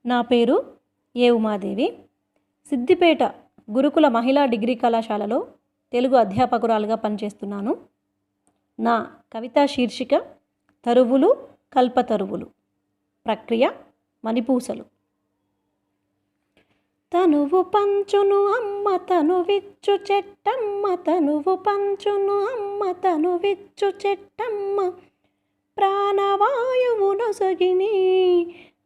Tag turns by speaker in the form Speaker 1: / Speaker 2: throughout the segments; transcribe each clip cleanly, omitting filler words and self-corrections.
Speaker 1: నా పేరు ఏ ఉమాదేవి. సిద్దిపేట గురుకుల మహిళా డిగ్రీ కళాశాలలో తెలుగు అధ్యాపకురాలుగా పనిచేస్తున్నాను. నా కవితా శీర్షిక తరువులు కల్పతరువులు. ప్రక్రియ మణిపూసలు. తనువు పంచును అమ్మ తనువిచ్చు చెట్టమ్మ, తనువు పంచును అమ్మ తనువిచ్చు చెట్టమ్మ, ప్రాణవాయువు నొసగిని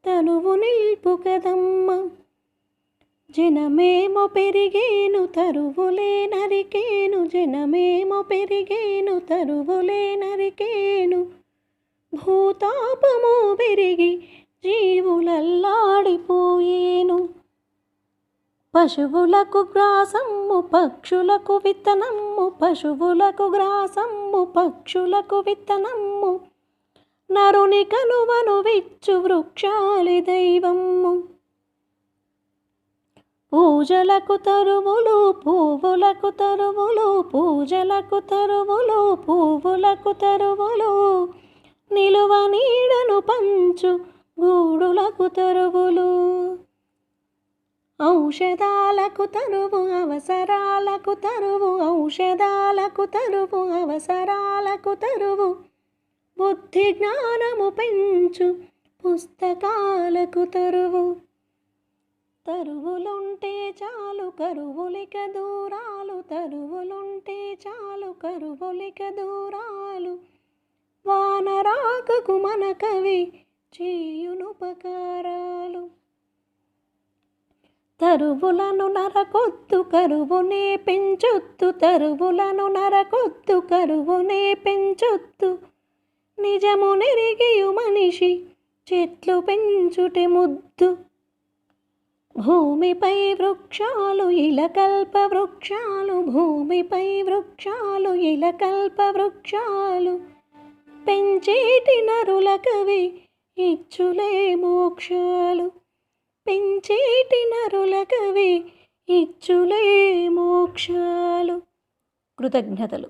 Speaker 1: తనువు నిల్పు కదమ్మ. జనమేమో పెరిగేను తరువులే నరికేను, జనమేమో పెరిగేను తరువులే నరికేను, భూతాపము పెరిగి జీవులల్లాడిపోయేను. పశువులకు గ్రాసమ్ము పక్షులకు విత్తనమ్ము, పశువులకు గ్రాసమ్ము పక్షులకు విత్తనమ్ము, నరుని కనువను విచ్చు వృక్షాలి దైవమ్ము. పూజలకు తరువులు పువ్వులకు తరువులు, పూజలకు తరువులు పువ్వులకు తరువులు, నిలువ నీడను పంచు గూడులకు తరువులు. ఔషధాలకు తరువు అవసరాలకు తరువు, ఔషధాలకు తరువు అవసరాలకు తరువు, బుద్ధి జ్ఞానము పెంచు పుస్తకాలకు తరువు. తరువులుంటే చాలు కరువులిక దూరాలు, తరువులుంటే చాలు కరువులిక దూరాలు, వానరాకకు మన కవి చేయునుపకారాలు. తరువులను నరకొద్దు కరువునే పెంచొద్దు, తరువులను నరకొద్దు కరువునే పెంచొద్దు, నిజము నెరిగియు మనిషి చెట్లు పెంచుటే ముద్దు. భూమిపై వృక్షాలు ఇలకల్ప వృక్షాలు, భూమిపై వృక్షాలు ఇలకల్ప వృక్షాలు, పెంచేటి నరుల కవి ఇచ్చులే మోక్షాలు, పెంచేటి నరుల కవి ఇచ్చులే మోక్షాలు. కృతజ్ఞతలు.